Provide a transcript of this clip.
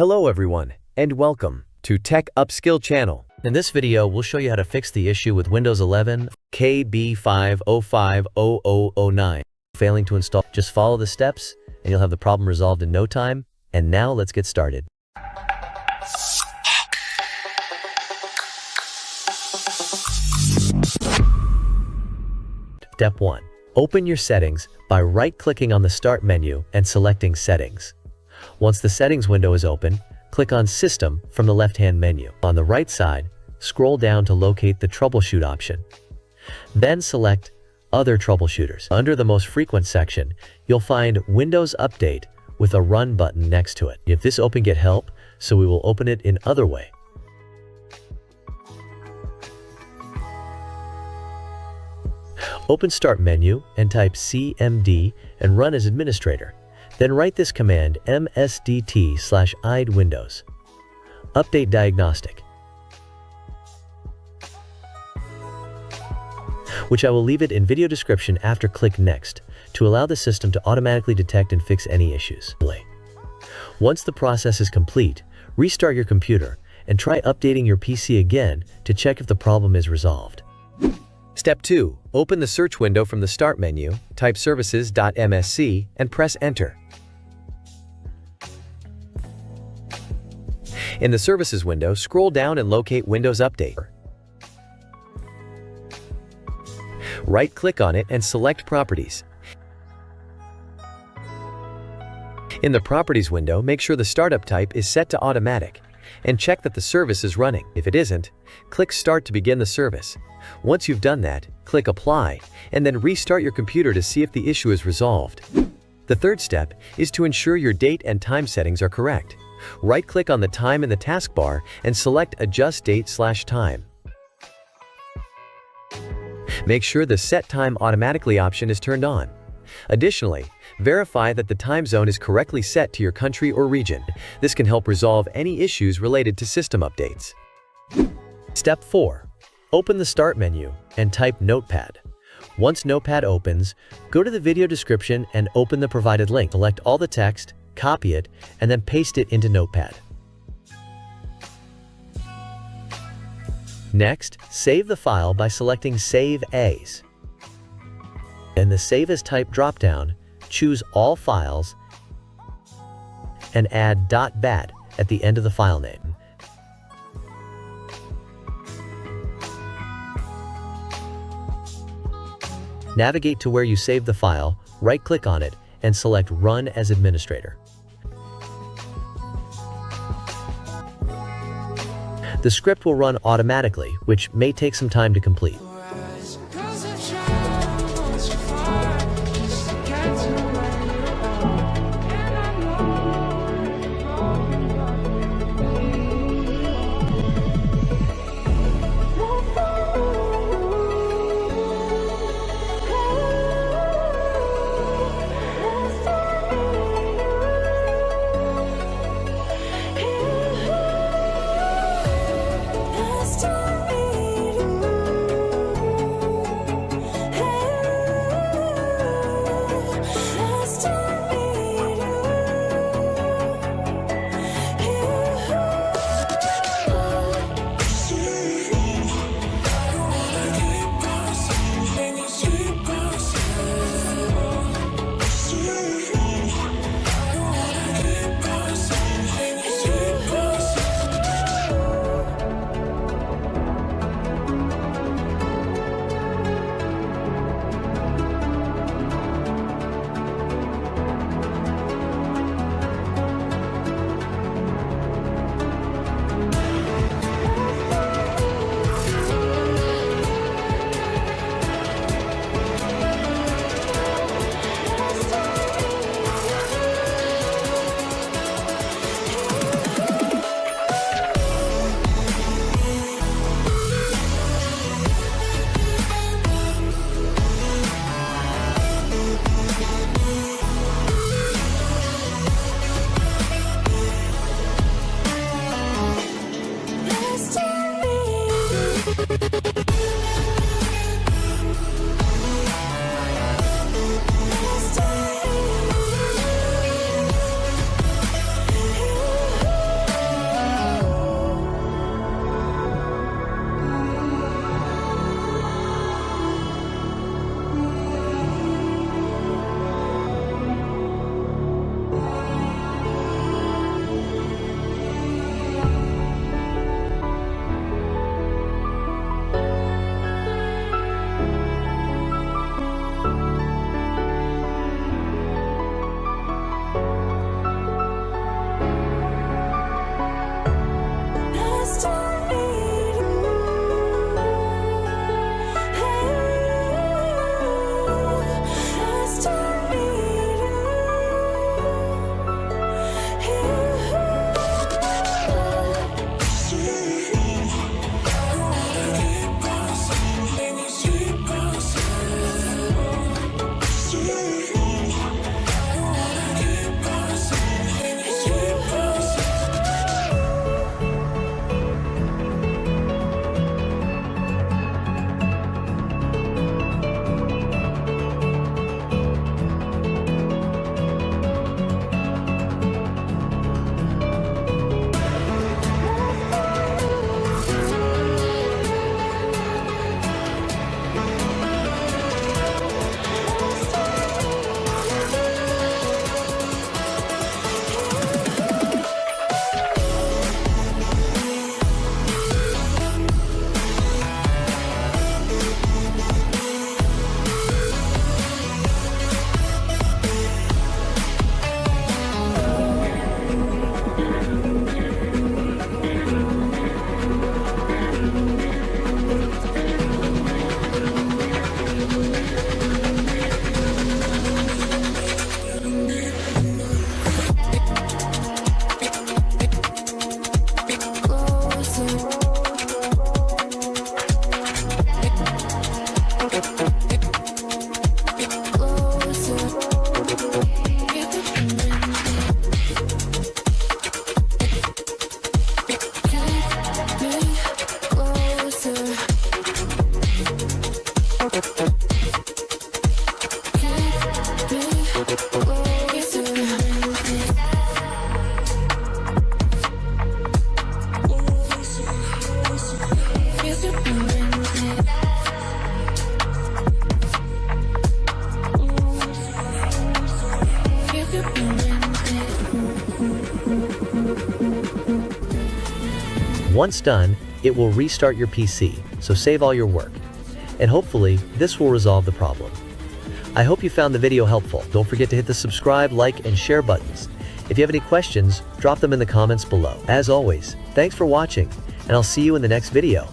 Hello everyone, and welcome to Tech Upskill channel. In this video, we'll show you how to fix the issue with Windows 11 KB5050009 failing to install. Just follow the steps and you'll have the problem resolved in no time. And now let's get started. Step 1. Open your settings by right-clicking on the Start menu and selecting Settings. Once the Settings window is open, click on System from the left-hand menu. On the right side, scroll down to locate the Troubleshoot option. Then select Other Troubleshooters. Under the Most Frequent section, you'll find Windows Update with a Run button next to it. If this open, get help, so we will open it in other way. Open Start menu and type CMD and run as administrator. Then write this command msdt/id Windows Update Diagnostic, which I will leave it in video description after. Click Next to allow the system to automatically detect and fix any issues. Once the process is complete, restart your computer and try updating your PC again to check if the problem is resolved. Step 2. Open the search window from the Start menu, type services.msc and press Enter. In the Services window, scroll down and locate Windows Update. Right-click on it and select Properties. In the Properties window, make sure the startup type is set to Automatic and check that the service is running. If it isn't, click Start to begin the service. Once you've done that, click Apply and then restart your computer to see if the issue is resolved. The third step is to ensure your date and time settings are correct. Right-click on the time in the taskbar and select Adjust Date/Time. Make sure the Set Time Automatically option is turned on. Additionally, verify that the time zone is correctly set to your country or region. This can help resolve any issues related to system updates. Step 4. Open the Start menu and type Notepad. Once Notepad opens, go to the video description and open the provided link. Select all the text, copy it, and then paste it into Notepad. Next, save the file by selecting Save As. In the Save As Type dropdown, choose All Files and add .bat at the end of the file name. Navigate to where you saved the file, right-click on it, and select Run as Administrator. The script will run automatically, which may take some time to complete. Once done, it will restart your PC, so save all your work. And hopefully, this will resolve the problem. I hope you found the video helpful. Don't forget to hit the subscribe, like, and share buttons. If you have any questions, drop them in the comments below. As always, thanks for watching, and I'll see you in the next video.